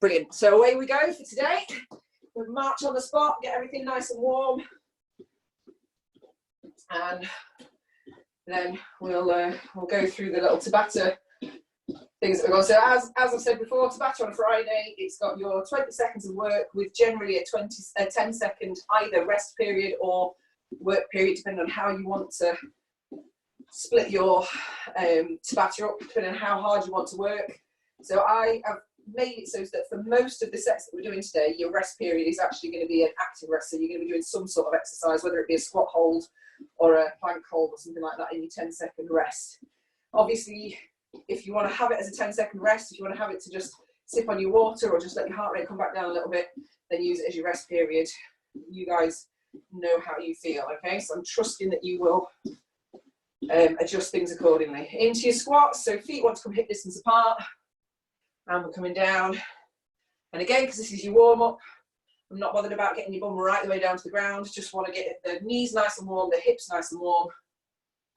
Brilliant. So away we go for today. We'll march on the spot, get everything nice and warm, and then we'll go through the little Tabata things that we've got. So as I've said before, Tabata on a Friday, it's got your 20 seconds of work with generally a 10-second either rest period or work period, depending on how you want to split your Tabata up, depending on how hard you want to work. So I have made it so that for most of the sets that we're doing today, your rest period is actually going to be an active rest. So you're going to be doing some sort of exercise, whether it be a squat hold or a plank hold or something like that in your 10-second rest. Obviously, if you want to have it as a 10-second rest, if you want to have it to just sip on your water or just let your heart rate come back down a little bit, then use it as your rest period. You guys know how you feel, okay? So I'm trusting that you will adjust things accordingly. Into your squats, so feet want to come hip distance apart, and we're coming down. And again, because this is your warm-up, I'm not bothered about getting your bum right the way down to the ground, just want to get the knees nice and warm, the hips nice and warm,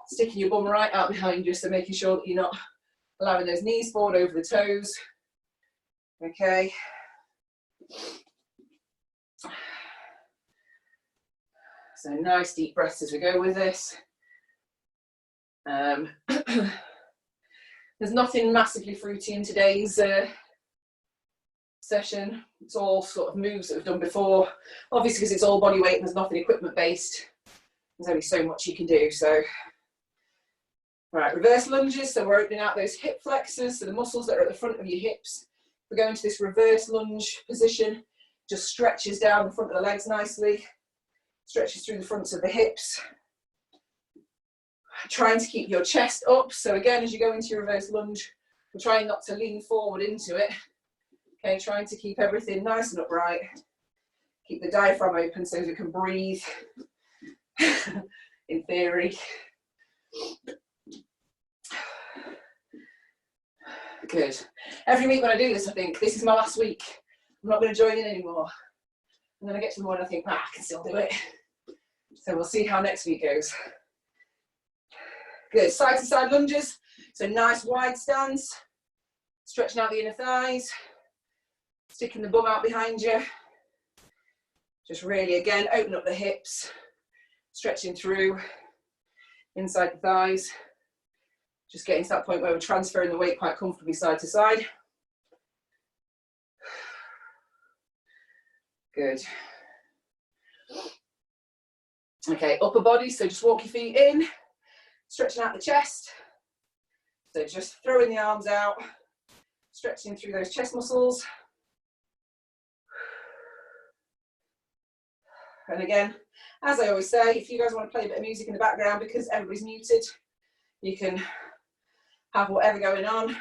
sticking your bum right out behind you, so making sure that you're not allowing those knees forward over the toes. Okay. So nice deep breaths as we go with this. There's nothing massively fruity in today's session. It's all sort of moves that we've done before. Obviously, because it's all body weight and there's nothing equipment based, there's only so much you can do. So, right, reverse lunges. So we're opening out those hip flexors, so the muscles that are at the front of your hips. We're going to this reverse lunge position, just stretches down the front of the legs nicely, stretches through the fronts of the hips. Trying to keep your chest up. So again, as you go into your reverse lunge, we're trying not to lean forward into it. Okay, trying to keep everything nice and upright. Keep the diaphragm open so we can breathe, in theory. Good. Every week when I do this, I think, this is my last week. I'm not going to join in anymore. And then I get to the one and I think, I can still do it. So we'll see how next week goes. Good, side to side lunges. So nice wide stance, stretching out the inner thighs, sticking the bum out behind you. Just really, again, open up the hips, stretching through inside the thighs. Just getting to that point where we're transferring the weight quite comfortably side to side. Good. Okay, upper body, so just walk your feet in. Stretching out the chest, so just throwing the arms out, stretching through those chest muscles. And again, as I always say, if you guys want to play a bit of music in the background because everybody's muted, you can have whatever going on.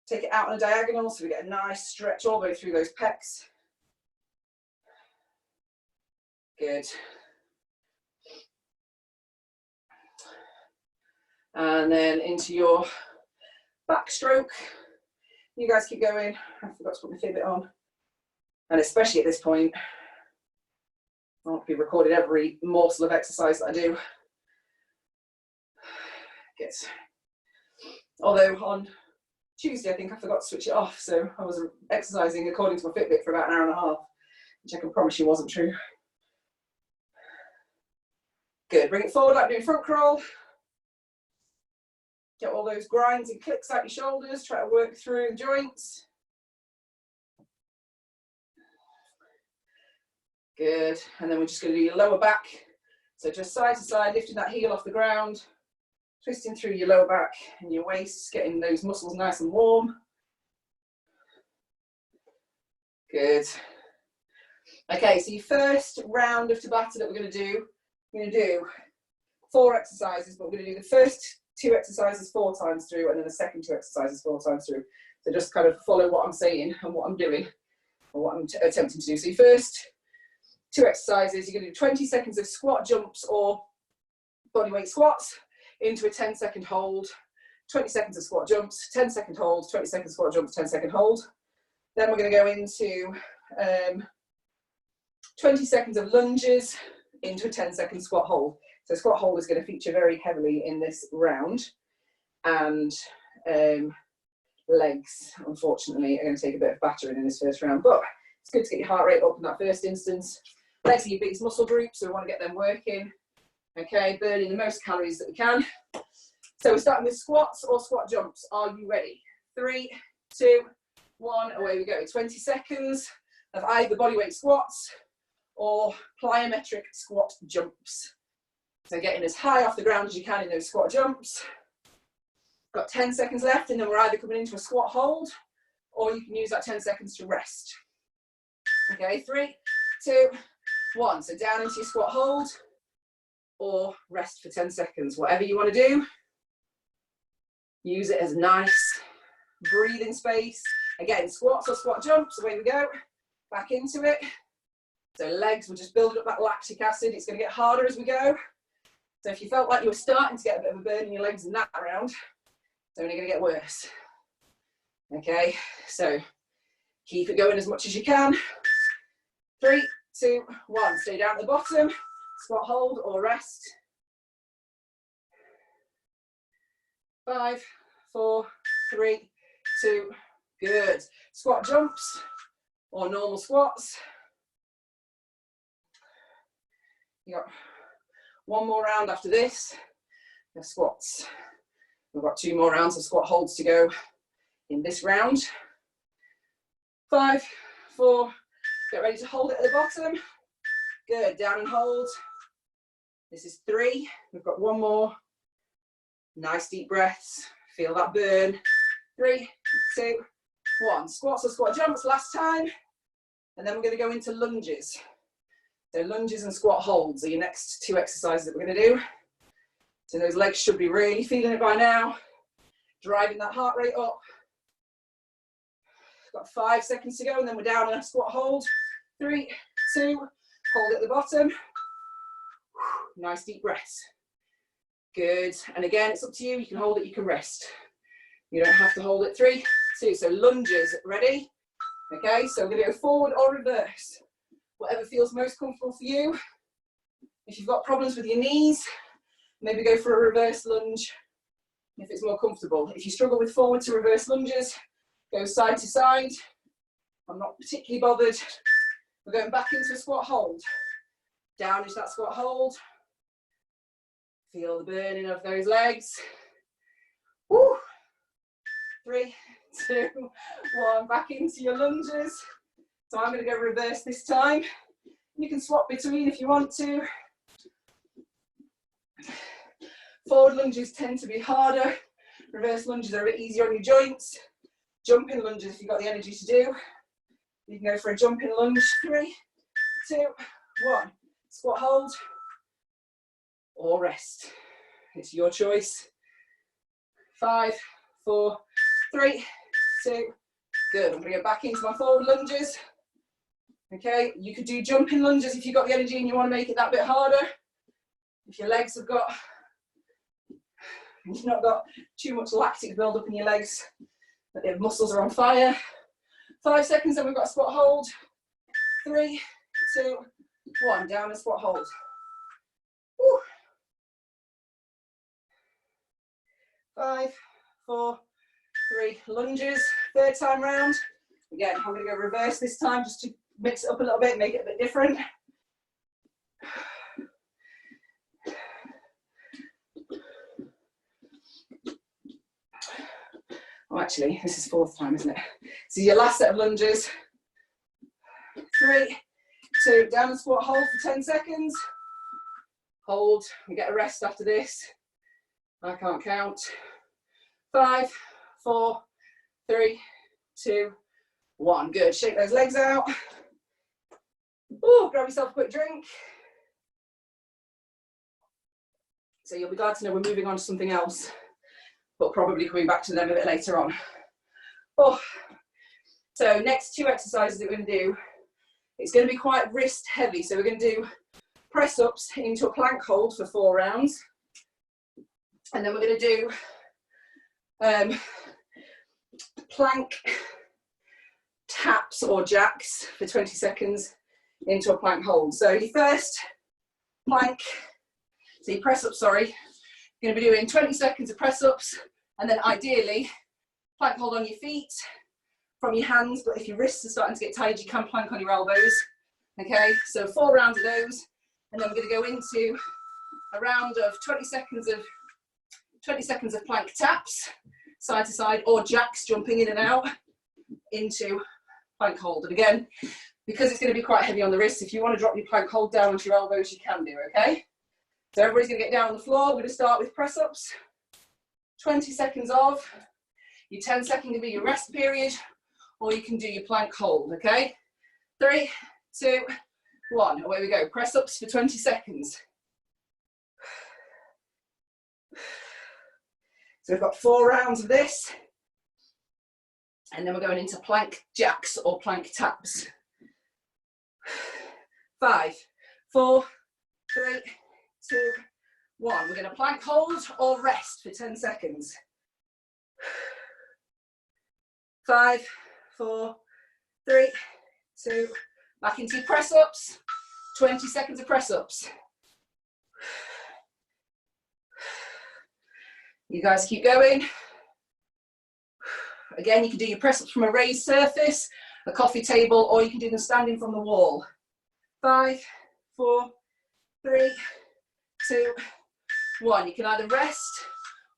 Take it out on a diagonal so we get a nice stretch all the way through those pecs. Good. And then into your backstroke. You guys keep going. I forgot to put my Fitbit on. And especially at this point, I want to be recording every morsel of exercise that I do. Good. Although on Tuesday, I think I forgot to switch it off. So I was exercising according to my Fitbit for about an hour and a half, which I can promise you wasn't true. Good. Bring it forward like doing front crawl. Get all those grinds and clicks out your shoulders, try to work through the joints. Good, and then we're just going to do your lower back. So just side to side, lifting that heel off the ground, twisting through your lower back and your waist, getting those muscles nice and warm. Good. Okay, so your first round of Tabata that we're going to do 4 exercises, but we're going to do the first 2 exercises 4 times through and then the second 2 exercises 4 times through. So just kind of follow what I'm saying and what I'm doing or what I'm attempting to do. So your first 2 exercises, you're going to do 20 seconds of squat jumps or bodyweight squats into a 10-second hold, 20 seconds of squat jumps, 10-second hold, 20 seconds squat jumps, 10-second hold. Then we're going to go into 20 seconds of lunges into a 10-second squat hold. So squat hold is going to feature very heavily in this round, and we're legs, unfortunately, are going to take a bit of battering in this first round, but it's good to get your heart rate up in that first instance. Legs are your biggest muscle group, so we want to get them working. Okay, burning the most calories that we can. So we're starting with squats or squat jumps. Are you ready? 3, 2, 1, away we go. 20 seconds of either bodyweight squats or plyometric squat jumps. So getting as high off the ground as you can in those squat jumps. Got 10 seconds left, and then we're either coming into a squat hold, or you can use that 10 seconds to rest. Okay, 3, 2, 1. So down into your squat hold, or rest for 10 seconds. Whatever you want to do, use it as nice breathing space. Again, squats or squat jumps, away we go. Back into it. So legs, we're just building up that lactic acid. It's going to get harder as we go. So if you felt like you were starting to get a bit of a burn in your legs in that round, it's only going to get worse. Okay, so keep it going as much as you can. 3, 2, 1. Stay down at the bottom. Squat hold or rest. 5, 4, 3, 2. Good. Squat jumps or normal squats. You got one more round after this. The squats. We've got 2 more rounds of squat holds to go in this round. 5, 4. Get ready to hold it at the bottom. Good. Down and hold. This is 3. We've got 1 more. Nice deep breaths. Feel that burn. 3, 2, 1. Squats or squat jumps last time. And then we're going to go into lunges. So lunges and squat holds are your next 2 exercises that we're going to do. So those legs should be really feeling it by now. Driving that heart rate up. Got 5 seconds to go, and then we're down in a squat hold. 3, 2, hold at the bottom. Nice deep breaths. Good. And again, it's up to you. You can hold it, you can rest. You don't have to hold it. 3, 2. So lunges, ready? Okay, so we're going to go forward or reverse. Whatever feels most comfortable for you. If you've got problems with your knees, maybe go for a reverse lunge if it's more comfortable. If you struggle with forward to reverse lunges, go side to side. I'm not particularly bothered. We're going back into a squat hold. Down into that squat hold. Feel the burning of those legs. Woo. 3, 2, 1. Back into your lunges. So I'm going to go reverse this time. You can swap between if you want to. Forward lunges tend to be harder. Reverse lunges are a bit easier on your joints. Jumping lunges, if you've got the energy to do. You can go for a jumping lunge. 3, 2, 1. Squat hold or rest. It's your choice. 5, 4, 3, 2. Good. I'm going to go back into my forward lunges. Okay, you could do jumping lunges if you've got the energy and you want to make it that bit harder. If your legs have got, you've not got too much lactic build up in your legs, but the muscles are on fire. 5 seconds, then we've got a squat hold. 3, 2, 1. Down and squat hold. Woo. 5, 4, 3. Lunges. 3rd time round. Again, I'm going to go reverse this time just to mix it up a little bit, make it a bit different. Oh, actually, this is 4th time, isn't it? So your last set of lunges. 3, 2, down and squat hold for 10 seconds. Hold, we get a rest after this. I can't count. 5, 4, 3, 2, 1. Good, shake those legs out. Ooh, grab yourself a quick drink. So you'll be glad to know we're moving on to something else, but probably coming back to them a bit later on. Oh. So next 2 exercises that we're going to do, it's going to be quite wrist heavy. So we're going to do press ups into a plank hold for 4 rounds. And then we're going to do plank taps or jacks for 20 seconds into a plank hold. So your first plank, so your press up, sorry, you're going to be doing 20 seconds of press ups, and then ideally Plank hold on your feet from your hands, but if your wrists are starting to get tired, you can plank on your elbows. Okay, so 4 rounds of those, and then we're going to go into a round of 20 seconds of plank taps, side to side, or jacks, jumping in and out into plank hold. And again, because it's going to be quite heavy on the wrists, if you want to drop your plank hold down onto your elbows, you can do, okay? So everybody's going to get down on the floor. We're going to start with press-ups. 20 seconds of. Your 10-second can be your rest period, or you can do your plank hold, okay? 3, 2, 1. Away we go. Press-ups for 20 seconds. So we've got 4 rounds of this. And then we're going into plank jacks or plank taps. 5, 4, 3, 2, 1. We're going to plank hold or rest for 10 seconds. 5, 4, 3, 2, back into your press-ups. 20 seconds of press-ups. You guys keep going. Again, you can do your press-ups from a raised surface, a coffee table, or you can do them standing from the wall. 5, 4, 3, 2, 1. You can either rest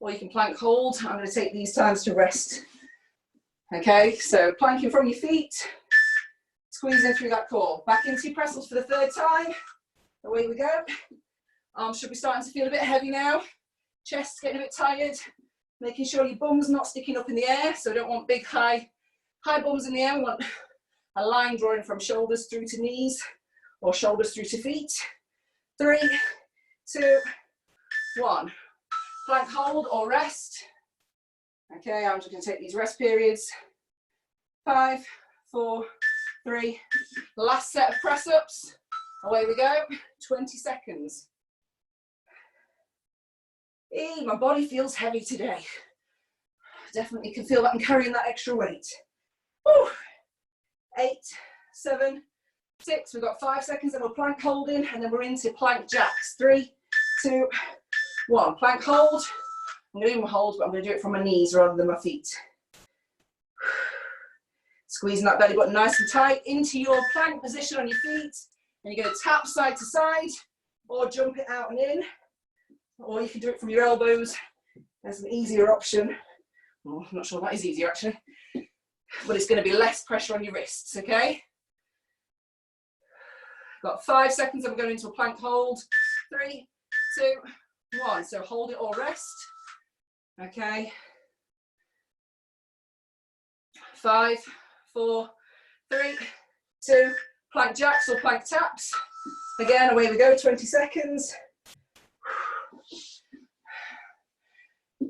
or you can plank hold. I'm going to take these times to rest. Okay, so planking from your feet, squeezing through that core. Back into your press-ups for the 3rd time. Away we go. Arms should be starting to feel a bit heavy now. Chest's getting a bit tired. Making sure your bum's not sticking up in the air. So we don't want big, high bums in the air. We want a line drawing from shoulders through to knees or shoulders through to feet. 3, 2, 1. Plank hold or rest. Okay, I'm just going to take these rest periods. 5, 4, 3. Last set of press-ups. Away we go. 20 seconds. My body feels heavy today. Definitely can feel that I'm carrying that extra weight. Woo. 8, 7, 6. We've got 5 seconds, then we're plank holding, and then we're into plank jacks. 3, 2, 1. Plank hold. I'm going to do my hold, but I'm going to do it from my knees rather than my feet. Squeezing that belly button nice and tight into your plank position on your feet. And you're going to tap side to side, or jump it out and in. Or you can do it from your elbows. There's an easier option. Oh, I'm not sure that is easier actually. But it's going to be less pressure on your wrists, okay? Got 5 seconds and we're going into a plank hold. 3, 2, 1. So hold it or rest. Okay. 5, 4, 3, 2. Plank jacks or plank taps. Again, away we go, 20 seconds.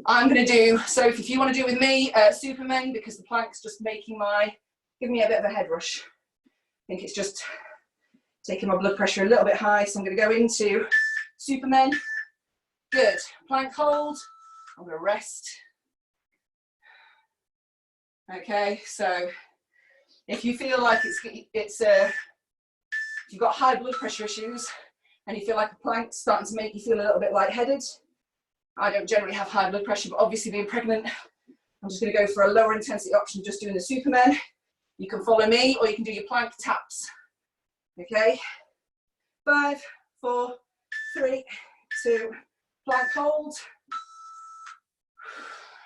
I'm going to do, so if you want to do it with me, Superman, because the plank's just giving me a bit of a head rush. I think it's just taking my blood pressure a little bit high, so I'm going to go into Superman. Good. Plank hold. I'm going to rest. Okay, so if you feel like if you've got high blood pressure issues and you feel like a plank's starting to make you feel a little bit lightheaded, I don't generally have high blood pressure, but obviously being pregnant, I'm just going to go for a lower intensity option, just doing the Superman. You can follow me or you can do your plank taps. Okay, 5, 4, 3, 2, plank hold.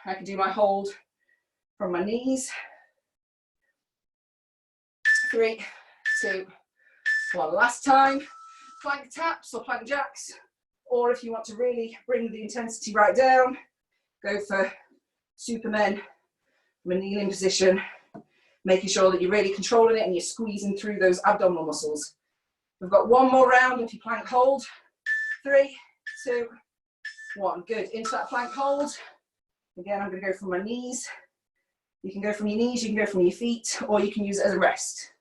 I can do my hold from my knees. 3, 2, 1. Last time, plank taps or plank jacks. Or if you want to really bring the intensity right down, go for Superman from a kneeling position, making sure that you're really controlling it and you're squeezing through those abdominal muscles. We've got 1 more round if you plank hold. 3, 2, 1. Good. Into that plank hold. Again, I'm going to go from my knees. You can go from your knees, you can go from your feet, or you can use it as a rest.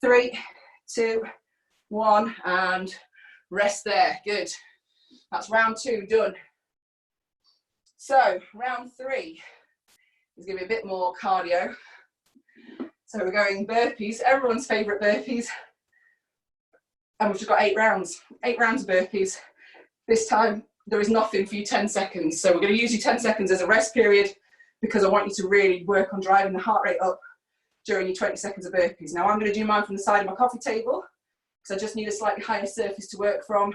3, 2, 1, and rest there. Good. That's round 2 done. So round 3 is going to be a bit more cardio. So we're going burpees, everyone's favourite burpees. And we've just got 8 rounds. 8 rounds of burpees. This time there is nothing for you 10 seconds. So we're going to use you 10 seconds as a rest period because I want you to really work on driving the heart rate up during your 20 seconds of burpees. Now I'm going to do mine from the side of my coffee table because I just need a slightly higher surface to work from.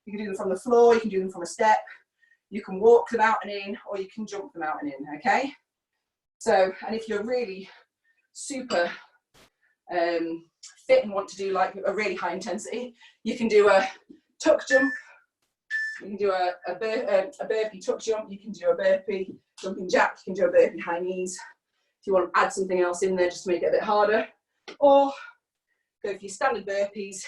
You can do them from the floor, you can do them from a step, you can walk them out and in, or you can jump them out and in, okay? So, and if you're really super fit and want to do like a really high intensity, you can do a tuck jump, you can do a burpee tuck jump, you can do a burpee jumping jack, you can do a burpee high knees. If you want to add something else in there just to make it a bit harder, or go for your standard burpees.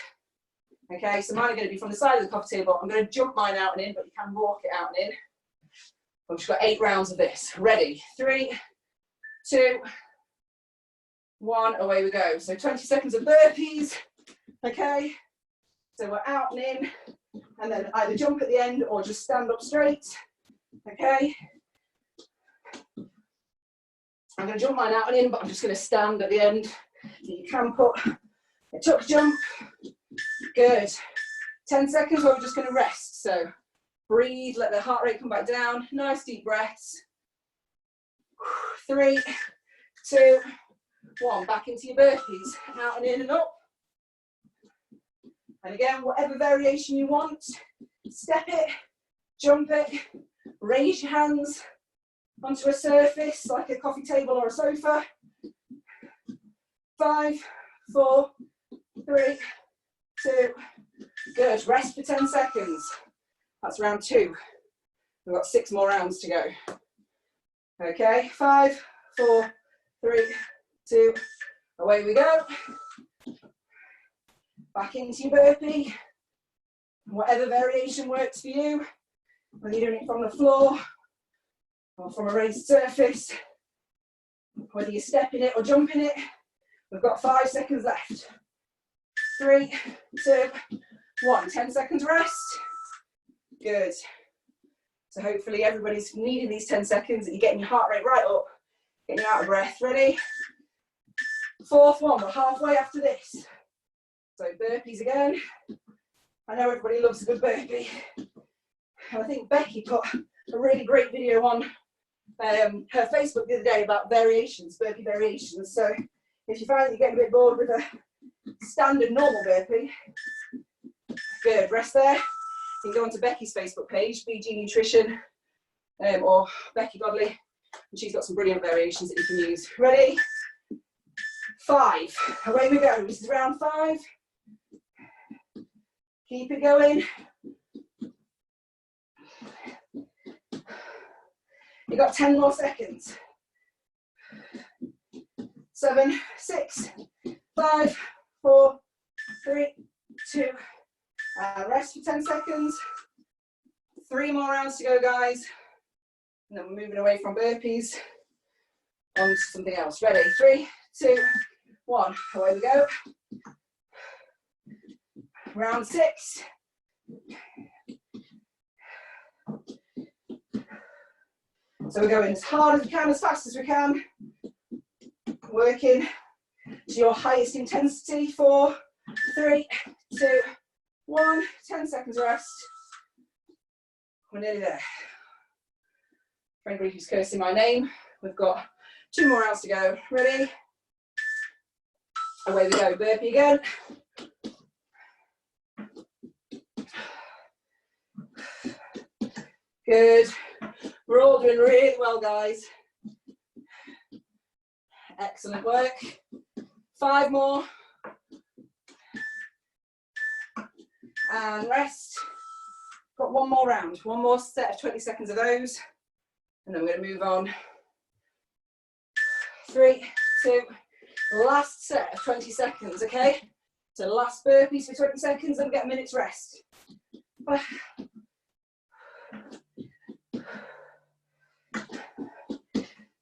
Okay, so mine are going to be from the side of the coffee table. I'm going to jump mine out and in, but you can walk it out and in. I've just got 8 rounds of this. Ready? 3, 2, 1, away we go. So 20 seconds of burpees. Okay, so we're out and in, and then either jump at the end or just stand up straight. Okay. I'm going to jump mine out and in, but I'm just going to stand at the end. You can put a tuck jump. Good. 10 seconds where we're just going to rest. So breathe, let the heart rate come back down. Nice deep breaths. 3, 2, 1. Back into your burpees. Out and in and up. And again, whatever variation you want. Step it, jump it, raise your hands onto a surface like a coffee table or a sofa. 5, 4, 3, 2, good. Rest for 10 seconds. That's round 2. We've got 6 more rounds to go. Okay, 5, 4, 3, 2, away we go. Back into your burpee. Whatever variation works for you, whether you're doing it from the floor or from a raised surface, whether you're stepping it or jumping it. We've got 5 seconds left. 3, 2, 1. 10 seconds rest. Good. So hopefully everybody's needing these 10 seconds and you're getting your heart rate right up, getting you out of breath. Ready? 4th one, we're halfway after this. So burpees again. I know everybody loves a good burpee. And I think Becky put a really great video on her Facebook the other day about variations, burpee variations. So if you find that you're getting a bit bored with a standard normal burpee, good, rest there. You can go onto Becky's Facebook page, BG Nutrition, or Becky Godley, and she's got some brilliant variations that you can use. Ready? 5, away we go. This is round 5. Keep it going. You've got 10 more seconds. 7, 6, 5, 4, 3, 2, rest for 10 seconds. 3 more rounds to go, guys. And then we're moving away from burpees on to something else. Ready? 3, 2, 1. Away we go. Round 6. So we're going as hard as we can, as fast as we can. Working to your highest intensity. 4, 3, 2, 1. 10 seconds rest. We're nearly there. For anybody who's cursing my name, we've got 2 more rounds to go. Ready? Away we go. Burpee again. Good. We're all doing really well, guys. Excellent work. 5 more. And rest. Got 1 more round. 1 more set of 20 seconds of those. And then we're going to move on. 3, 2, last set of 20 seconds, okay? So last burpees for 20 seconds and get a minute's rest.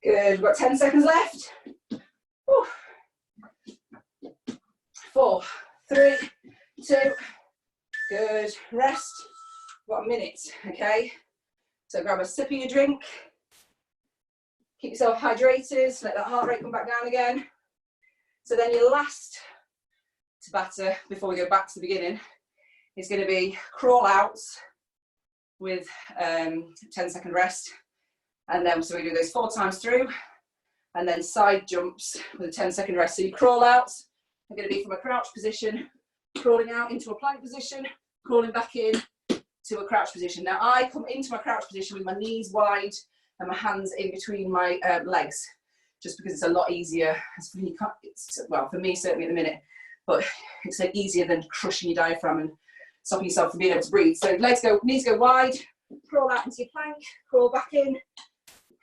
Good, we've got 10 seconds left. Whew. 4, 3, 2, good, rest. We've got a minute, okay? So grab a sip of your drink. Keep yourself hydrated, let that heart rate come back down again. So then your last Tabata, before we go back to the beginning, is going to be crawl outs with 10-second rest. And then, so we do those 4 times through, and then side jumps with a 10-second rest. So you crawl out, I'm going to be from a crouch position, crawling out into a plank position, crawling back in to a crouch position. Now I come into my crouch position with my knees wide and my hands in between my legs, just because it's a lot easier. Well, for me certainly at the minute, but it's easier than crushing your diaphragm and stopping yourself from being able to breathe. So knees go wide, crawl out into your plank, crawl back in,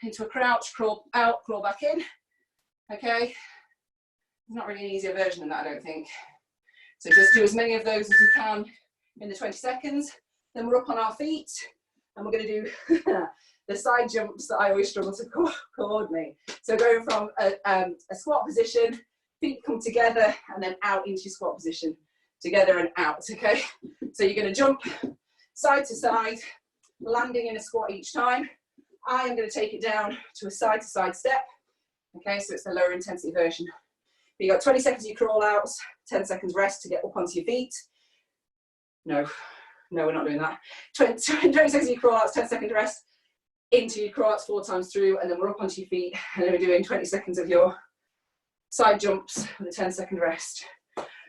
into a crouch, crawl out, crawl back in. Okay, not really an easier version than that, I don't think. So just do as many of those as you can in the 20 seconds. Then we're up on our feet, and we're going to do the side jumps that I always struggle to coordinate. So going from a squat position, feet come together, and then out into your squat position, together and out, okay? So you're going to jump side to side, landing in a squat each time. I am going to take it down to a side to side step, okay? So it's the lower intensity version. You've got 20 seconds you crawl out, 10 seconds rest to get up onto your feet. No, we're not doing that. 20 seconds you crawl out, 10 seconds rest, into your crawl outs 4 times through, and then we're up onto your feet, and then we're doing 20 seconds of your side jumps with a 10-second rest.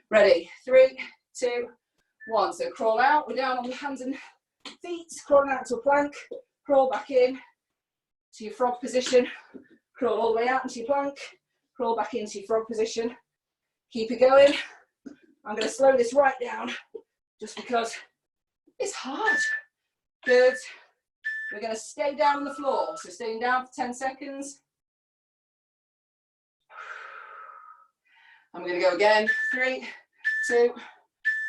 Ready, 3, 2, 1. So crawl out, we're down on the hands and feet, crawling out to a plank, crawl back in to your frog position, crawl all the way out into your plank, crawl back into your frog position. Keep it going. I'm going to slow this right down just because it's hard. Good. We're going to stay down on the floor. So staying down for 10 seconds. I'm going to go again. 3, 2,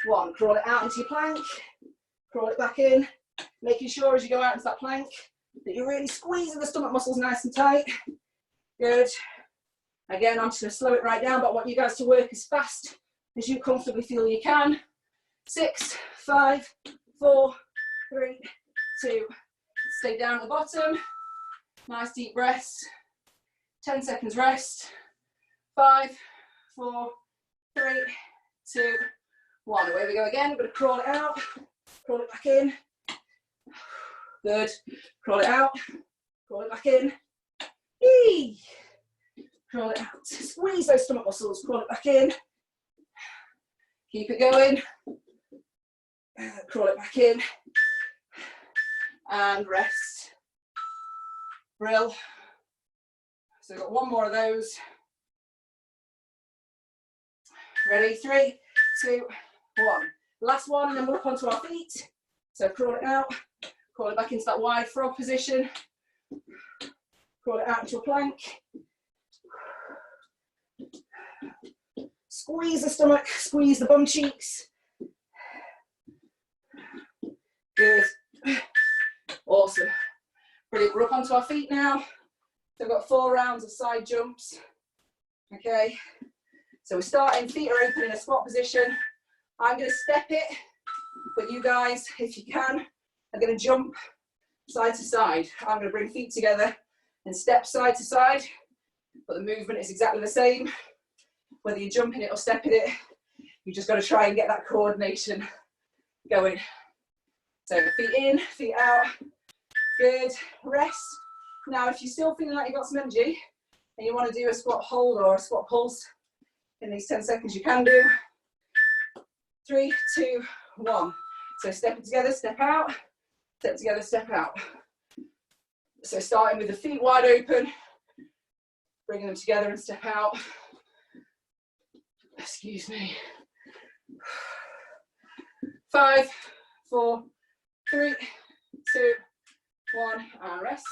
1. Crawl it out into your plank. Crawl it back in. Making sure as you go out into that plank that you're really squeezing the stomach muscles nice and tight. Good. Again, I'm just going to slow it right down, but I want you guys to work as fast as you comfortably feel you can. 6, 5, 4, 3, 2. Stay down at the bottom. Nice deep breaths. 10 seconds rest. 5, 4, 3, 2, 1. Away we go again. We're going to crawl it out. Crawl it back in. Good. Crawl it out. Crawl it back in. Eee. Crawl it out. Squeeze those stomach muscles. Crawl it back in. Keep it going. Crawl it back in. And rest. Brill. So we've got one more of those. Ready? 3, 2, 1. Last one, and then we're up onto our feet. So crawl it out. Crawl it back into that wide frog position. Crawl it out into a plank. Squeeze the stomach, squeeze the bum cheeks. Good. Awesome. Brilliant. We're up onto our feet now. So we've got 4 rounds of side jumps. Okay. So we're starting, feet are open in a squat position. I'm going to step it, but you guys, if you can, are going to jump side to side. I'm going to bring feet together and step side to side, but the movement is exactly the same. Whether you're jumping it or stepping it, you've just got to try and get that coordination going. So feet in, feet out. Good. Rest. Now, if you're still feeling like you've got some energy and you want to do a squat hold or a squat pulse in these 10 seconds, you can do. 3, 2, 1. So step it together, step out. Step together, step out. So starting with the feet wide open, bringing them together and step out. Excuse me. 5, 4, 3, 2, 1, and rest.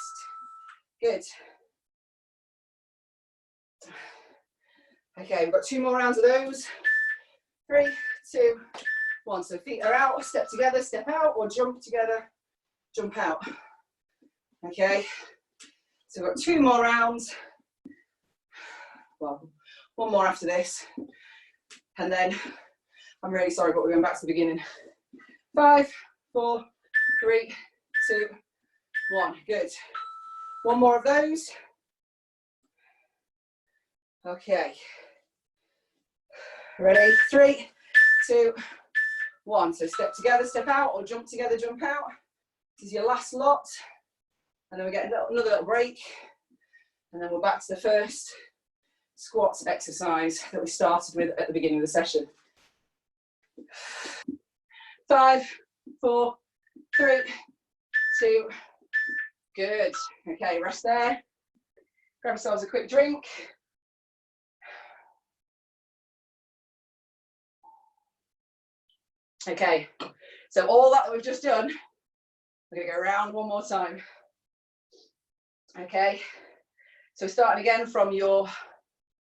Good. Okay, we've got 2 more rounds of those. 3, 2, 1. So feet are out, step together, step out, or jump together, jump out. Okay, so we've got 2 more rounds. Well, 1 more after this. And then, I'm really sorry, but we're going back to the beginning. 5, 4, 3, 2, 1. Good. 1 more of those. Okay. Ready? 3, 2, 1. So step together, step out, or jump together, jump out. This is your last lot. and then we get another little break, and then we're back to the first squat exercise that we started with at the beginning of the session. 5, 4, 3, 2, good. Okay, rest there. Grab ourselves a quick drink. Okay, so all that we've just done, we're gonna go around one more time. Okay, so starting again from your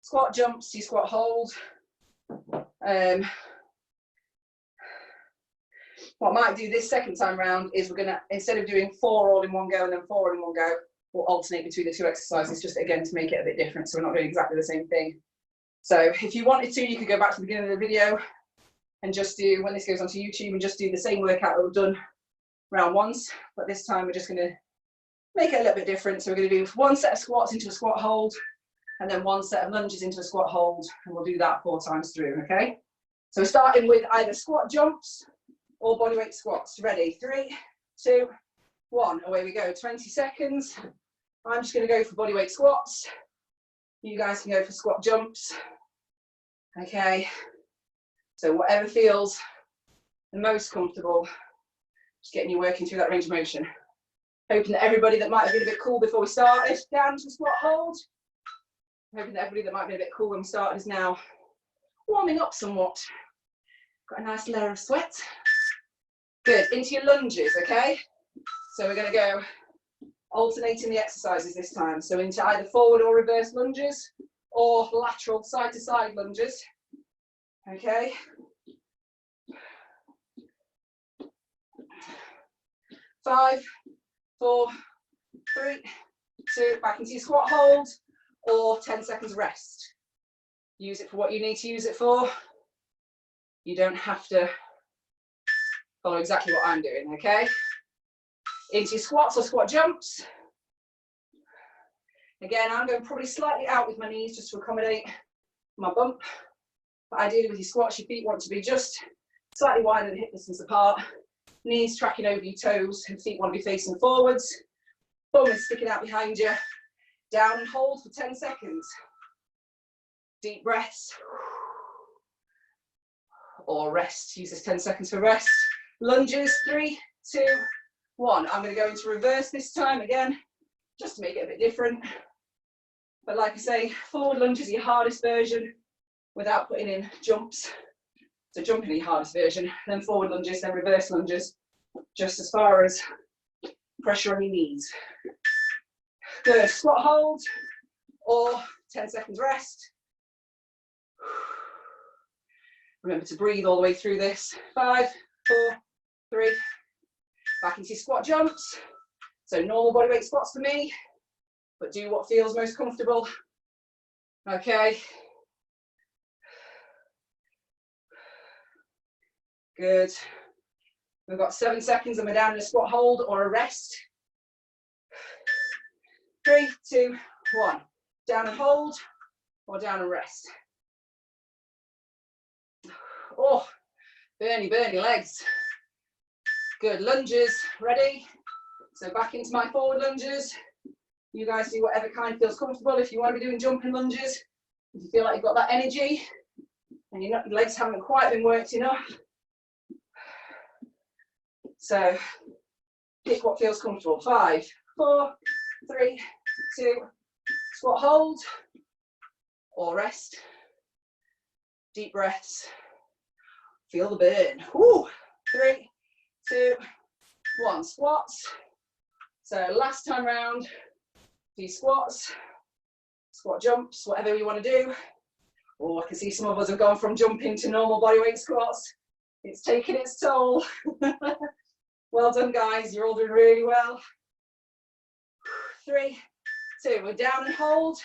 squat jumps to your squat hold. What I might do this second time round is we're gonna, instead of doing 4 all in one go and then 4 all in one go, we'll alternate between the 2 exercises, just again to make it a bit different, so we're not doing exactly the same thing. So if you wanted to, you could go back to the beginning of the video and just do, when this goes onto YouTube, and just do the same workout that we've done round once, but this time we're just gonna make it a little bit different. So we're gonna do 1 set of squats into a squat hold, and then 1 set of lunges into a squat hold, and we'll do that 4 times through, okay? So we're starting with either squat jumps or bodyweight squats. Ready? 3, 2, 1. Away we go. 20 seconds. I'm just going to go for bodyweight squats. You guys can go for squat jumps. Okay. So whatever feels the most comfortable, just getting you working through that range of motion. Hoping that everybody that might have been a bit cool before we started, down to squat hold. Hoping that everybody that might have been a bit cool when we started is now warming up somewhat. Got a nice layer of sweat. Good, into your lunges, okay? So we're gonna go alternating the exercises this time. So into either forward or reverse lunges, or lateral side to side lunges, okay? 5, 4, 3, 2, back into your squat hold, or 10 seconds rest. Use it for what you need to use it for. You don't have to follow exactly what I'm doing, okay? Into your squats or squat jumps. Again, I'm going probably slightly out with my knees just to accommodate my bump. But ideally with your squats, your feet want to be just slightly wider than hip distance apart. Knees tracking over your toes, and feet want to be facing forwards. Bum is sticking out behind you. Down and hold for 10 seconds. Deep breaths. Or rest. Use this 10 seconds for rest. Lunges, 3, 2, 1. I'm going to go into reverse this time again, just to make it a bit different. But like I say, forward lunge is your hardest version without putting in jumps. So jumping is your hardest version, then forward lunges, then reverse lunges, just as far as pressure on your knees. Good, squat hold, or 10 seconds rest. Remember to breathe all the way through this. 5, 4, 3, back into your squat jumps. So normal bodyweight squats for me, but do what feels most comfortable. Okay. Good. We've got 7 seconds and we're down in a squat hold or a rest. 3, 2, 1. Down and hold, or down and rest. Oh, burny, burny legs. Good, lunges, ready? So back into my forward lunges. You guys do whatever kind feels comfortable. If you want to be doing jumping lunges, if you feel like you've got that energy and your legs haven't quite been worked enough. So pick what feels comfortable. 5, 4, 3, 2, squat hold or rest. Deep breaths. Feel the burn. Woo. 3, 2, 1. Squats. So last time round, do squats, squat jumps, whatever you want to do. Oh, I can see some of us have gone from jumping to normal bodyweight squats. It's taking its toll. Well done, guys. You're all doing really well. 3, 2. We're down and hold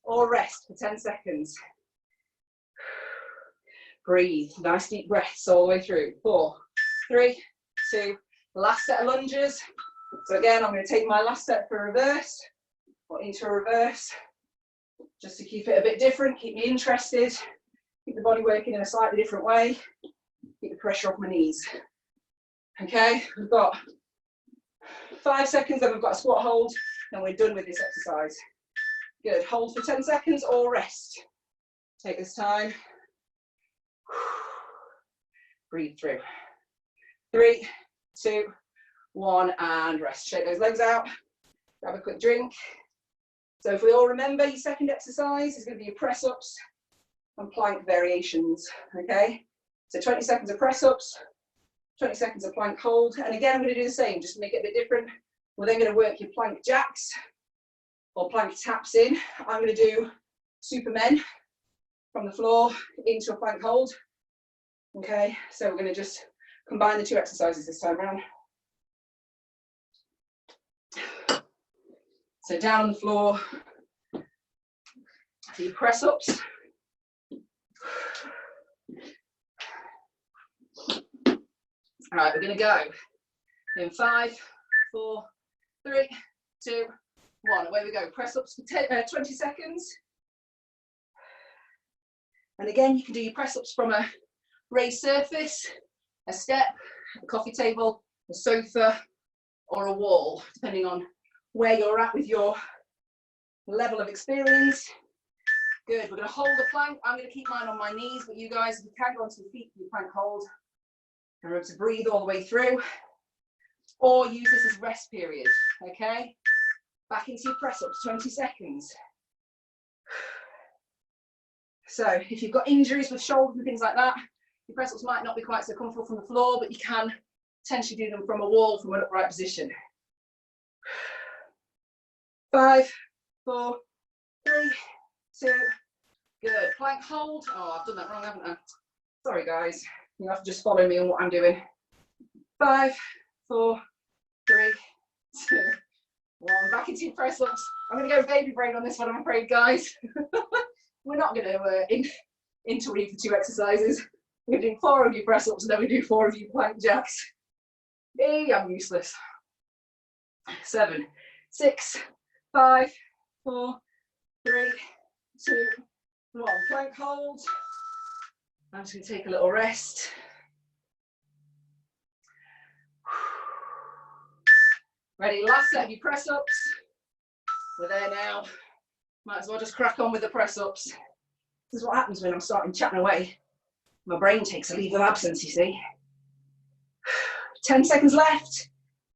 or rest for 10 seconds. Breathe. Nice deep breaths all the way through. 4, 3, 2. Last set of lunges. So again, I'm going to take my last set for reverse or into a reverse, just to keep it a bit different, keep me interested, keep the body working in a slightly different way, keep the pressure off my knees. Okay, we've got 5 seconds, then we've got a squat hold, and we're done with this exercise. Good, hold for 10 seconds or rest. Take this time. Breathe through. 3, 2, 1, and rest. Shake those legs out. Grab a quick drink. So if we all remember, your second exercise is going to be your press-ups and plank variations, okay? So 20 seconds of press-ups, 20 seconds of plank hold. And again, I'm going to do the same, just to make it a bit different. We're then going to work your plank jacks or plank taps in. I'm going to do Supermen from the floor into a plank hold. Okay, so we're going to just combine the two exercises this time around. So down on the floor, so your press ups. All right, we're going to go in 5, 4, 3, 2, 1. Away we go. Press ups for 20 seconds. And again, you can do your press ups from a raised surface, a step, a coffee table, a sofa, or a wall, depending on where you're at with your level of experience. Good, we're going to hold the plank. I'm going to keep mine on my knees, but you guys, if you can, go onto your feet for your plank hold. And remember to breathe all the way through. Or use this as rest period, okay? Back into your press-ups, 20 seconds. So if you've got injuries with shoulders and things like that, your press-ups might not be quite so comfortable from the floor, but you can potentially do them from a wall, from an upright position. 5, 4, 3, 2, good. Plank hold. Oh, I've done that wrong, haven't I? Sorry, guys. You have to just follow me on what I'm doing. 5, 4, 3, 2, 1. Back into your press ups. I'm going to go baby brain on this one, I'm afraid, guys. We're not going to interweave the two exercises. We're doing 4 of your press ups and then we do 4 of your plank jacks. Hey, I'm useless. 7, 6, 5, 4, 3, 2, 1. Plank hold. I'm just going to take a little rest. Ready, last set of your press ups. We're there now. Might as well just crack on with the press ups. This is what happens when I'm starting chatting away. My brain takes a leave of absence, you see. 10 seconds left.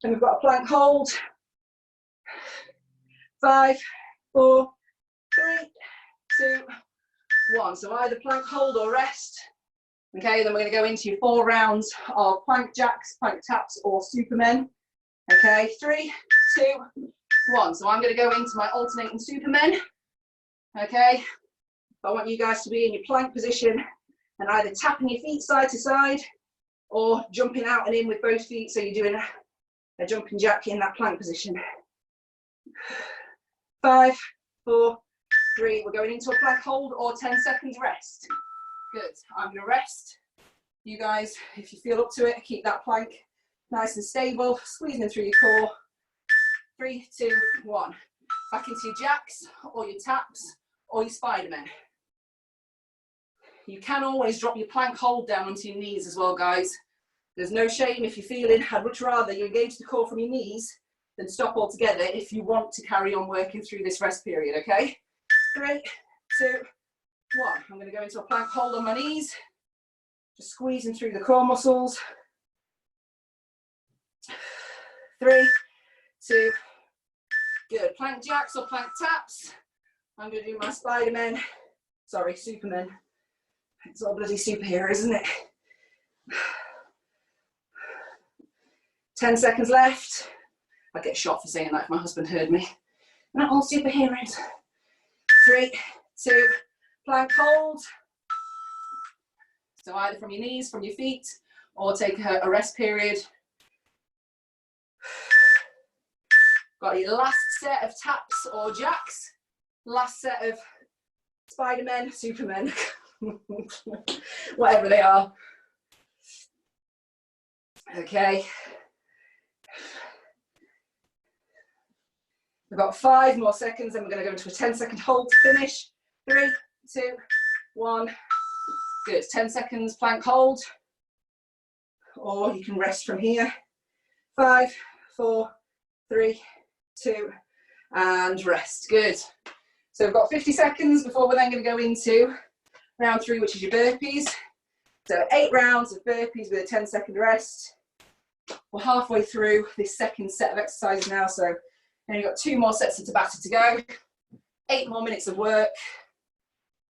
Then we've got a plank hold. 5, 4, 3, 2, 1. So either plank hold or rest. Okay, then we're going to go into your 4 rounds of plank jacks, plank taps, or Supermen. Okay, 3, 2, 1. So I'm going to go into my alternating Supermen. Okay, I want you guys to be in your plank position and either tapping your feet side to side or jumping out and in with both feet. So you're doing a jumping jack in that plank position. 5, 4, 3. We're going into a plank hold or 10 seconds rest. Good. I'm going to rest. You guys, if you feel up to it, keep that plank nice and stable, squeezing through your core. 3, 2, 1. Back into your jacks or your taps or your Spidermen. You can always drop your plank hold down onto your knees as well, guys. There's no shame if you're feeling, I'd much rather you engage the core from your knees than stop altogether if you want to carry on working through this rest period, okay? 3, 2, 1. I'm going to go into a plank hold on my knees. Just squeezing through the core muscles. 3, 2, good. Plank jacks or plank taps. I'm going to do my Spidermen. Sorry, Supermen. It's all bloody superhero, isn't it? 10 seconds left. I'd get shot for saying that if my husband heard me. Not all superheroes. 3, 2, plank hold. So either from your knees, from your feet, or take a rest period. Got your last set of taps or jacks. Last set of Spidermen, Supermen, whatever they are. Okay. We've got 5 more seconds, and we're going to go into a 10-second hold to finish. 3, 2, 1. Good. 10 seconds plank hold. Or you can rest from here. 5, 4, 3, 2, and rest. Good. So we've got 50 seconds before we're then going to go into round 3, which is your burpees. So 8 rounds of burpees with a 10-second rest. We're halfway through this second set of exercises now, so we've only got 2 more sets of Tabata to go. 8 more minutes of work,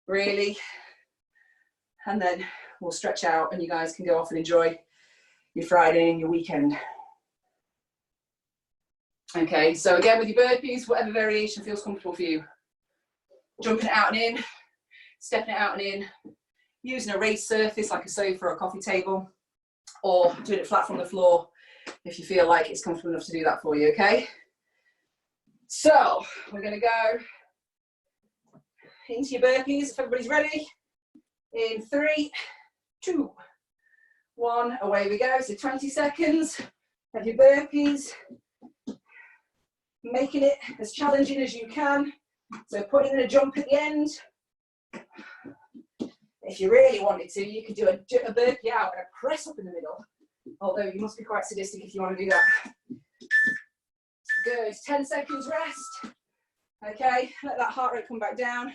really. And then we'll stretch out and you guys can go off and enjoy your Friday and your weekend. Okay, so again with your burpees, whatever variation feels comfortable for you. Jumping it out and in, stepping it out and in, using a raised surface like a sofa or a coffee table, or doing it flat from the floor if you feel like it's comfortable enough to do that for you, okay? So, we're gonna go into your burpees if everybody's ready. In 3, 2, 1, away we go. So 20 seconds of your burpees, making it as challenging as you can. So putting in a jump at the end. If you really wanted to, you could do a burpee out and a press up in the middle. Although you must be quite sadistic if you want to do that. Good, 10 seconds rest. Okay, let that heart rate come back down.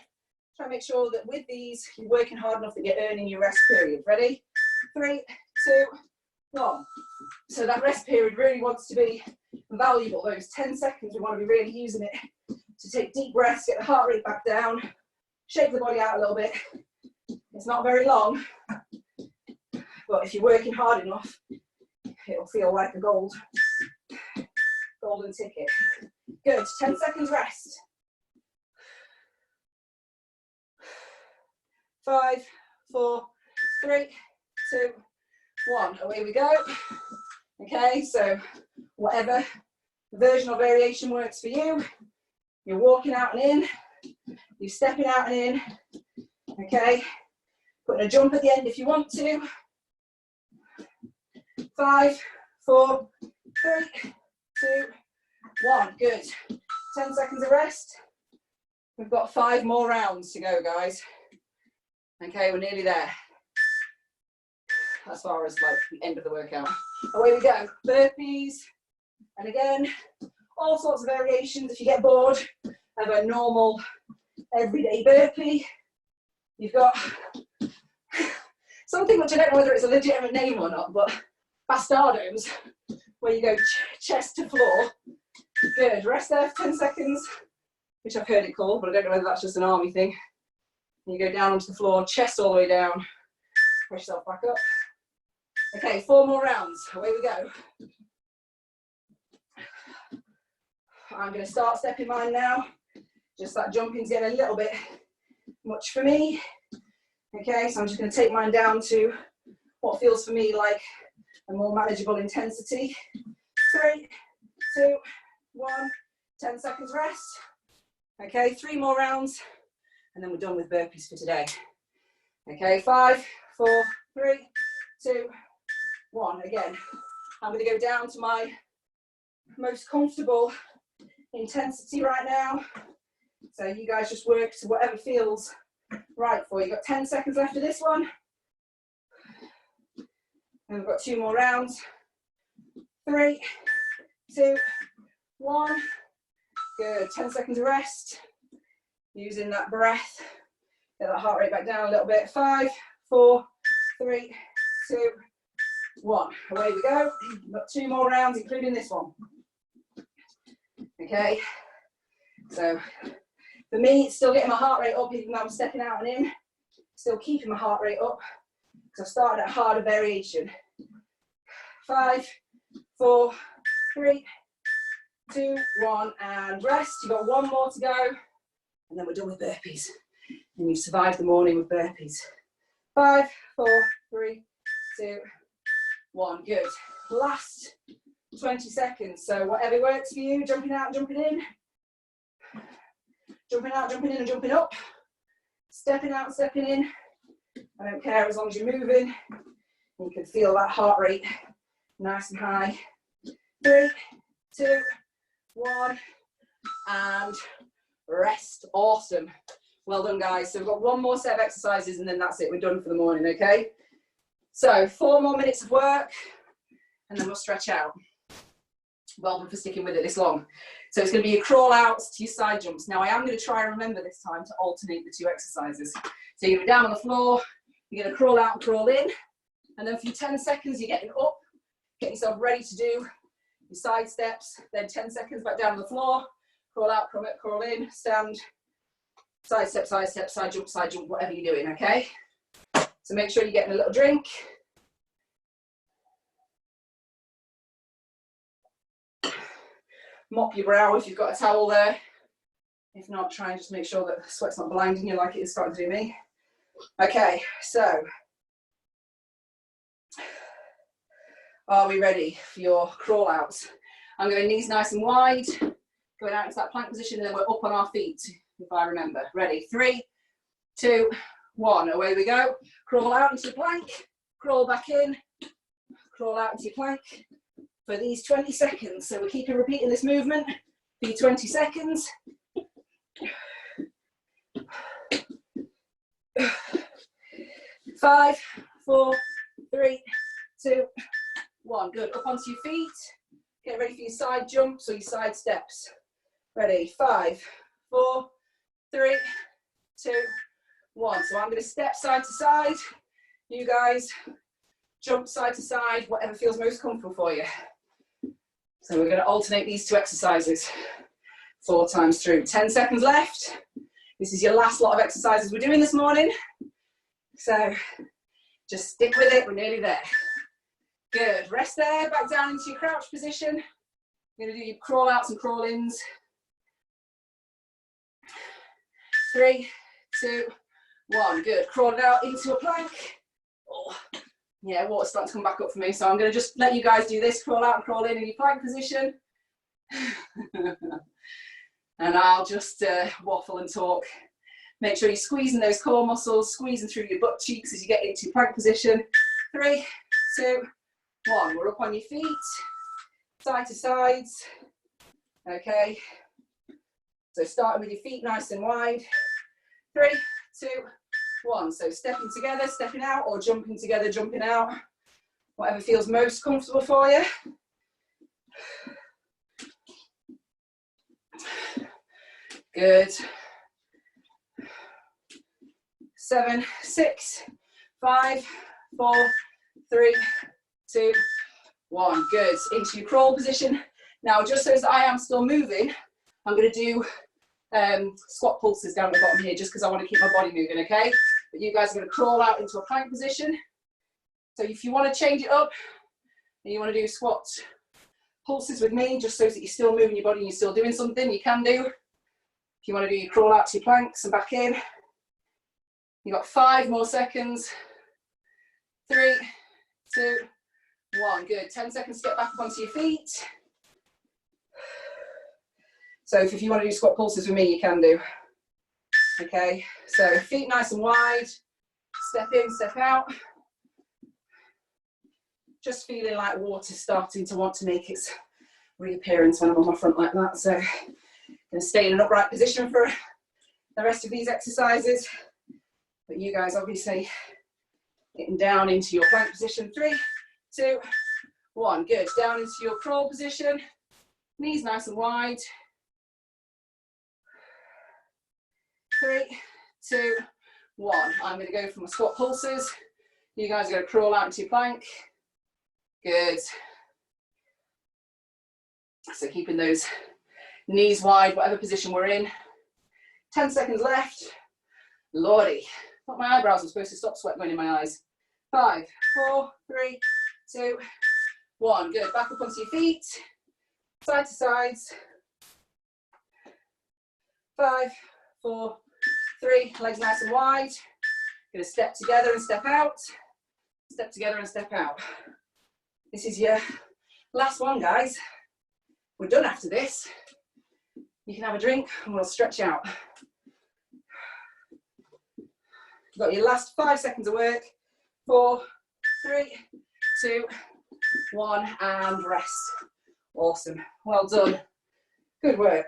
Try and make sure that with these, you're working hard enough that you're earning your rest period. Ready? 3, 2, 1. So that rest period really wants to be valuable. Those 10 seconds, we want to be really using it to take deep breaths, get the heart rate back down, shake the body out a little bit. It's not very long, but if you're working hard enough, it'll feel like a golden ticket. Good, 10 seconds rest. 5, 4, 3, 2, 1. Away we go. Okay, so whatever version or variation works for you. You're walking out and in. You're stepping out and in. Okay, putting a jump at the end if you want to. 5, 4, 3, 2, 1. Good. 10 seconds of rest. We've got 5 more rounds to go, guys. Okay, we're nearly there. As far as like the end of the workout. Away we go. Burpees. And again, all sorts of variations. If you get bored of a normal everyday burpee, you've got something which I don't know whether it's a legitimate name or not, but bastardos, where you go chest to floor. Good. Rest there for 10 seconds, which I've heard it called, but I don't know whether that's just an army thing. You go down onto the floor, chest all the way down, push yourself back up. Okay, 4 more rounds, away we go. I'm going to start stepping mine now. Just that jumping's getting a little bit much for me. Okay, so I'm just going to take mine down to what feels for me like a more manageable intensity. 3, 2, 1, 10 seconds rest. Okay, 3 more rounds. And then we're done with burpees for today. Okay, 5, 4, 3, 2, 1. Again, I'm going to go down to my most comfortable intensity right now. So you guys just work to whatever feels right for you. You've got 10 seconds left of this one. And we've got 2 more rounds. 3, 2, 1. Good. 10 seconds of rest. Using that breath, get that heart rate back down a little bit. 5, 4, 3, 2, 1. Away we go. We've got 2 more rounds, including this one. Okay, so for me, it's still getting my heart rate up, even though I'm stepping out and in. Still keeping my heart rate up, because I've started at a harder variation. 5, 4, 3, 2, 1, and rest. You've got 1 more to go. And then we're done with burpees. And you've survived the morning with burpees. 5, 4, 3, 2, 1. Good. Last 20 seconds. So whatever works for you, jumping out, jumping in. Jumping out, jumping in and jumping up. Stepping out, stepping in. I don't care as long as you're moving. You can feel that heart rate nice and high. 3, 2, 1. And rest. Awesome. Well done, guys. So we've got 1 more set of exercises and then that's it. We're done for the morning, okay? So 4 more minutes of work and then we'll stretch out. Well done for sticking with it this long. So it's going to be your crawl outs to your side jumps. Now I am going to try and remember this time to alternate the two exercises. So you're going to be down on the floor, you're going to crawl out and crawl in, and then for your 10 seconds you're getting up, getting yourself ready to do your side steps, then 10 seconds back down on the floor, crawl out, crawl in, stand, side step, side jump, whatever you're doing, okay? So make sure you're getting a little drink. Mop your brow if you've got a towel there. If not, try and just make sure that the sweat's not blinding you like it is starting to do me. Okay, so are we ready for your crawl outs? I'm going knees nice and wide, going out into that plank position, and then we're up on our feet, if I remember. Ready? 3, 2, 1. Away we go. Crawl out into your plank, crawl back in, crawl out into your plank for these 20 seconds. So we're keeping repeating this movement for your 20 seconds. 5, 4, 3, 2, 1. Good. Up onto your feet. Get ready for your side jumps or your side steps. Ready? 5, 4, 3, 2, 1. So I'm going to step side to side. You guys jump side to side, whatever feels most comfortable for you. So we're going to alternate these two exercises 4 times through. 10 seconds left. This is your last lot of exercises we're doing this morning. So just stick with it, we're nearly there. Good, rest there, back down into your crouch position. You're going to do your crawl outs and crawl ins. 3, 2, 1, good. Crawl it out into a plank. Oh, yeah, water's starting to come back up for me, so I'm going to just let you guys do this, crawl out and crawl in your plank position. And I'll just waffle and talk. Make sure you're squeezing those core muscles, squeezing through your butt cheeks as you get into plank position. 3, 2, 1. We're up on your feet, side to sides. Okay. So starting with your feet nice and wide. 3, 2, 1. So stepping together, stepping out, or jumping together, jumping out. Whatever feels most comfortable for you. Good. 7, 6, 5, 4, 3, 2, 1. Good. Into your crawl position. Now, just so as I am still moving, I'm going to do squat pulses down at the bottom here, just because I want to keep my body moving, okay? But you guys are going to crawl out into a plank position. So if you want to change it up, and you want to do squat pulses with me, just so that you're still moving your body and you're still doing something, you can do. If you want to do your crawl out to your planks and back in, you've got 5 more seconds. 3, 2, 1. Good. 10 seconds to get back up onto your feet. So if you want to do squat pulses with me, you can do. Okay, so feet nice and wide. Step in, step out. Just feeling like water starting to want to make its reappearance when I'm on my front like that. So I'm going to stay in an upright position for the rest of these exercises. But you guys obviously getting down into your plank position. 3, 2, 1. Good. Down into your crawl position. Knees nice and wide. 3, 2, 1. I'm going to go for my squat pulses. You guys are going to crawl out into your plank. Good. So keeping those knees wide, whatever position we're in. 10 seconds left. Lordy. I thought my eyebrows were supposed to stop sweat going in my eyes. 5, 4, 3, 2, 1. Good. Back up onto your feet. Side to sides. 5, 4, 3. Legs nice and wide. Going to step together and step out. Step together and step out. This is your last one, guys. We're done after this. You can have a drink and we'll stretch out. You've got your last 5 seconds of work. 4, 3, 2, 1, and rest. Awesome. Well done. Good work.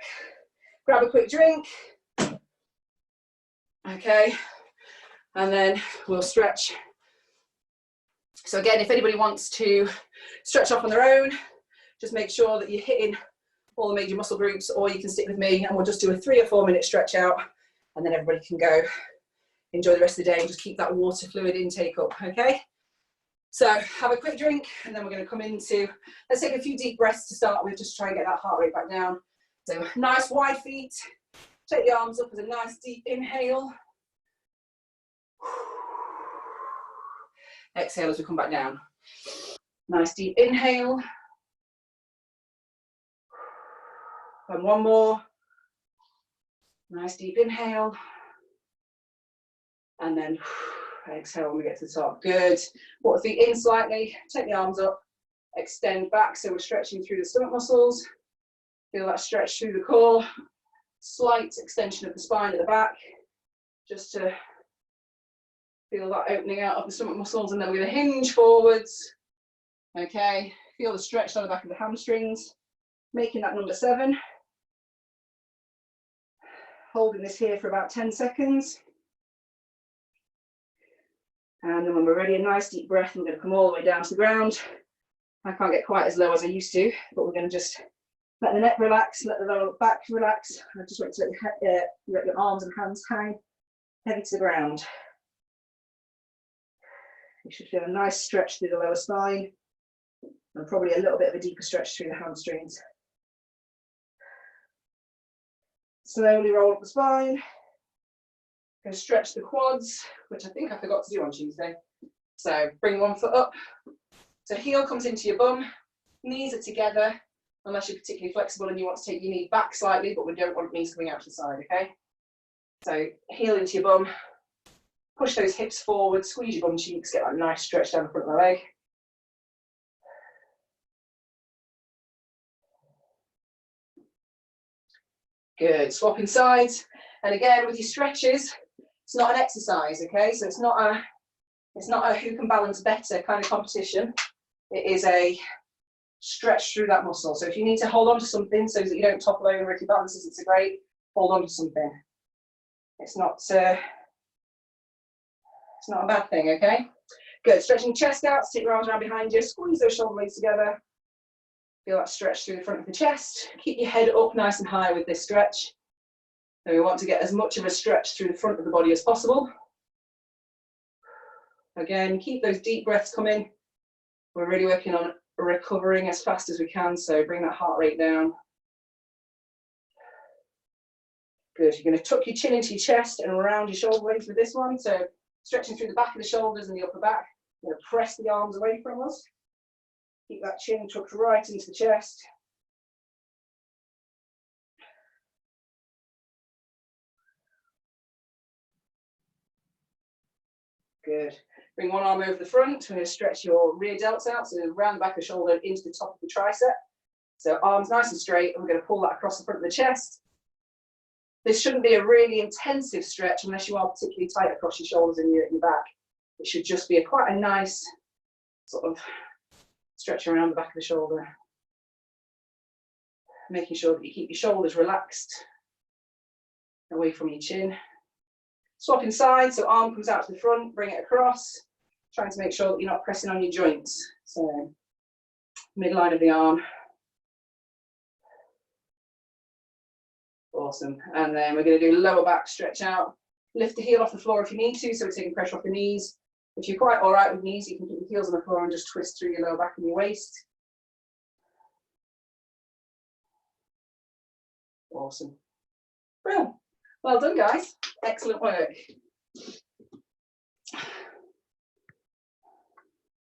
Grab a quick drink. Okay. And then we'll stretch. So again, if anybody wants to stretch off on their own, Just make sure that you're hitting all the major muscle groups, or you can stick with me and we'll just do a 3 or 4 minute stretch out, and then everybody can go enjoy the rest of the day and just keep that water fluid intake up, okay? So have a quick drink, and then we're going to come into, let's take a few deep breaths to start with, just try and get that heart rate back down. So nice wide feet, take the arms up as a nice deep inhale. Exhale as we come back down. Nice deep inhale. And one more. Nice deep inhale. And then exhale when we get to the top. Good. Walk the feet in slightly. Take the arms up. Extend back. So we're stretching through the stomach muscles. Feel that stretch through the core. Slight extension of the spine at the back. Just to feel that opening out of the stomach muscles. And then we're going to hinge forwards. Okay. Feel the stretch on the back of the hamstrings. Making that number 7. Holding this here for about 10 seconds. And then when we're ready, a nice deep breath. I'm going to come all the way down to the ground. I can't get quite as low as I used to, but we're going to just let the neck relax, let the lower back relax. I just want to let your arms and hands hang heavy to the ground. You should feel a nice stretch through the lower spine, and probably a little bit of a deeper stretch through the hamstrings. Slowly roll up the spine. Going to stretch the quads, which I think I forgot to do on Tuesday. So bring one foot up. So heel comes into your bum, knees are together, unless you're particularly flexible and you want to take your knee back slightly, but we don't want knees coming out to the side, okay? So heel into your bum, push those hips forward, squeeze your bum cheeks, get that nice stretch down the front of the leg. Good, swapping sides. And again, with your stretches, it's not an exercise, okay? So it's not a who can balance better kind of competition. It is a stretch through that muscle. So if you need to hold on to something so that you don't topple over if your balance isn't so great, hold on to something. It's not a bad thing, okay? Good, stretching chest out, stick your arms around behind you, squeeze those shoulder blades together. Feel that stretch through the front of the chest. Keep your head up nice and high with this stretch. So we want to get as much of a stretch through the front of the body as possible. Again, keep those deep breaths coming. We're really working on recovering as fast as we can, so bring that heart rate down. Good, you're going to tuck your chin into your chest and around your shoulder blades with this one, so stretching through the back of the shoulders and the upper back. You're going to press the arms away from us. Keep that chin tucked right into the chest. Good. Bring one arm over the front. We're going to stretch your rear delts out, so around the back of the shoulder into the top of the tricep. So arms nice and straight, and we're going to pull that across the front of the chest. This shouldn't be a really intensive stretch unless you are particularly tight across your shoulders and your back. It should just be quite a nice sort of stretch around the back of the shoulder. Making sure that you keep your shoulders relaxed away from your chin. Swapping sides, so arm comes out to the front, bring it across, trying to make sure that you're not pressing on your joints. So midline of the arm. Awesome. And then we're going to do lower back stretch out. Lift the heel off the floor if you need to, so we're taking pressure off the knees. If you're quite all right with knees, you can keep the heels on the floor and just twist through your lower back and your waist. Awesome. Well done, guys. Excellent work.